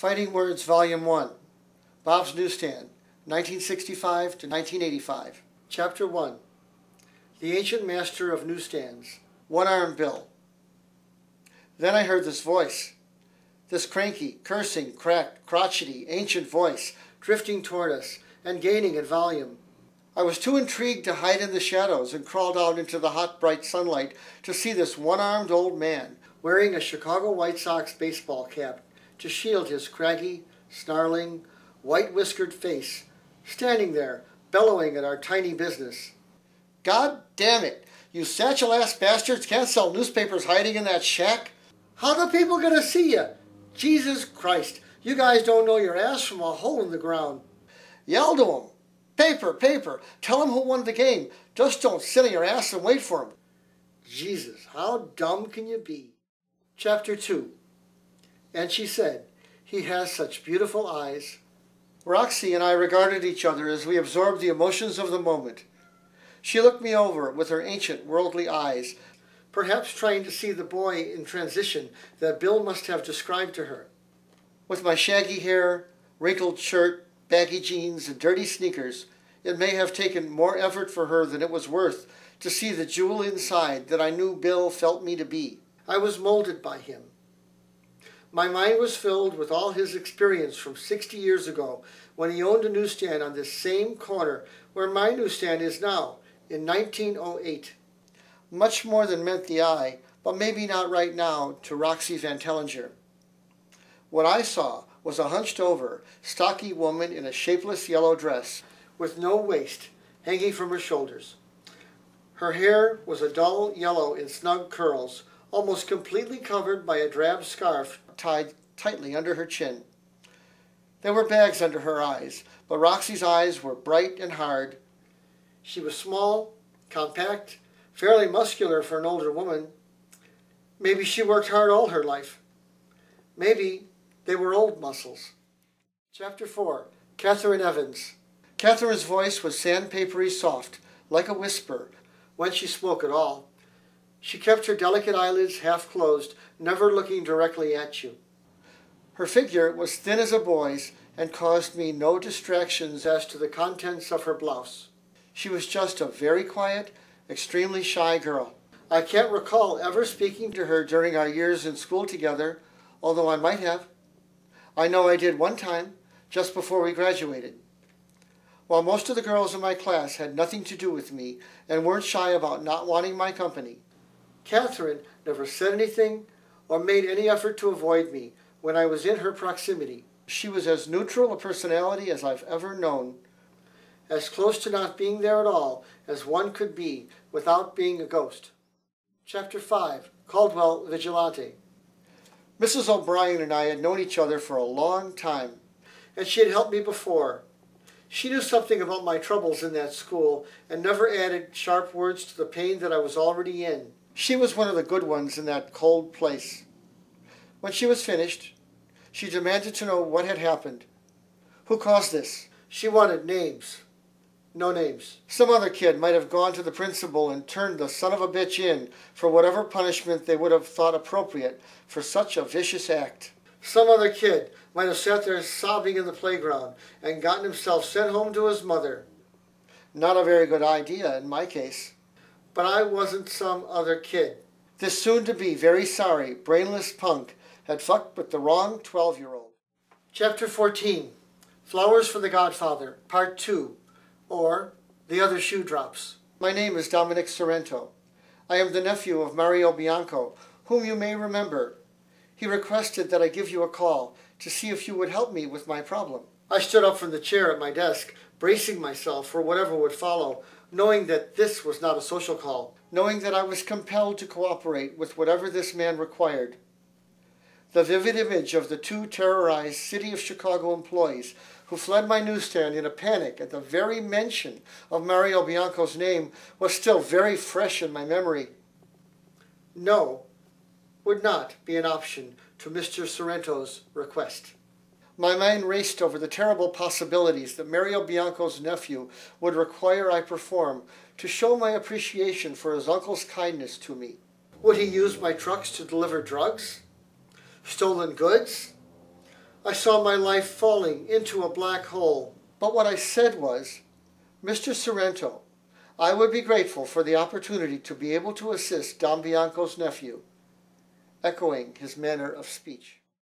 Fighting Words, Volume 1, Bob's Newsstand, 1965 to 1985. Chapter 1, The Ancient Master of Newsstands, One-Armed Bill. Then I heard this voice, this cranky, cursing, cracked, crotchety, ancient voice, drifting toward us and gaining in volume. I was too intrigued to hide in the shadows and crawled out into the hot, bright sunlight to see this one-armed old man wearing a Chicago White Sox baseball cap to shield his craggy, snarling, white-whiskered face, standing there, bellowing at our tiny business. God damn it! You satchel-ass bastards can't sell newspapers hiding in that shack? How the people gonna see you? Jesus Christ, you guys don't know your ass from a hole in the ground. Yell to 'em. Paper, paper. Tell 'em who won the game. Just don't sit on your ass and wait for 'em. Jesus, how dumb can you be? Chapter 2. And she said, "He has such beautiful eyes." Roxy and I regarded each other as we absorbed the emotions of the moment. She looked me over with her ancient worldly eyes, perhaps trying to see the boy in transition that Bill must have described to her. With my shaggy hair, wrinkled shirt, baggy jeans, and dirty sneakers, it may have taken more effort for her than it was worth to see the jewel inside that I knew Bill felt me to be. I was molded by him. My mind was filled with all his experience from 60 years ago when he owned a newsstand on this same corner where my newsstand is now, in 1908. Much more than met the eye, but maybe not right now, to Roxy Van Tellinger. What I saw was a hunched-over, stocky woman in a shapeless yellow dress, with no waist, hanging from her shoulders. Her hair was a dull yellow in snug curls, almost completely covered by a drab scarf tied tightly under her chin. There were bags under her eyes, but Roxy's eyes were bright and hard. She was small, compact, fairly muscular for an older woman. Maybe she worked hard all her life. Maybe they were old muscles. Chapter 4. Catherine Evans. Catherine's voice was sandpapery soft, like a whisper, when she spoke at all. She kept her delicate eyelids half closed, never looking directly at you. Her figure was thin as a boy's and caused me no distractions as to the contents of her blouse. She was just a very quiet, extremely shy girl. I can't recall ever speaking to her during our years in school together, although I might have. I know I did one time, just before we graduated. While most of the girls in my class had nothing to do with me and weren't shy about not wanting my company, Catherine never said anything or made any effort to avoid me when I was in her proximity. She was as neutral a personality as I've ever known, as close to not being there at all as one could be without being a ghost. Chapter 5. Caldwell Vigilante. Mrs. O'Brien and I had known each other for a long time, and she had helped me before. She knew something about my troubles in that school and never added sharp words to the pain that I was already in. She was one of the good ones in that cold place. When she was finished, she demanded to know what had happened. Who caused this? She wanted names. No names. Some other kid might have gone to the principal and turned the son of a bitch in for whatever punishment they would have thought appropriate for such a vicious act. Some other kid might have sat there sobbing in the playground and gotten himself sent home to his mother. Not a very good idea in my case. But I wasn't some other kid. This soon-to-be very sorry, brainless punk had fucked with the wrong 12-year-old. Chapter 14. Flowers for the Godfather, Part 2, or The Other Shoe Drops. My name is Dominic Sorrento. I am the nephew of Mario Bianco, whom you may remember. He requested that I give you a call to see if you would help me with my problem. I stood up from the chair at my desk, bracing myself for whatever would follow, knowing that this was not a social call, knowing that I was compelled to cooperate with whatever this man required. The vivid image of the two terrorized City of Chicago employees who fled my newsstand in a panic at the very mention of Mario Bianco's name was still very fresh in my memory. No would not be an option to Mr. Sorrento's request. My mind raced over the terrible possibilities that Mario Bianco's nephew would require I perform to show my appreciation for his uncle's kindness to me. Would he use my trucks to deliver drugs? Stolen goods? I saw my life falling into a black hole. But what I said was, Mr. Sorrento, I would be grateful for the opportunity to be able to assist Don Bianco's nephew, echoing his manner of speech.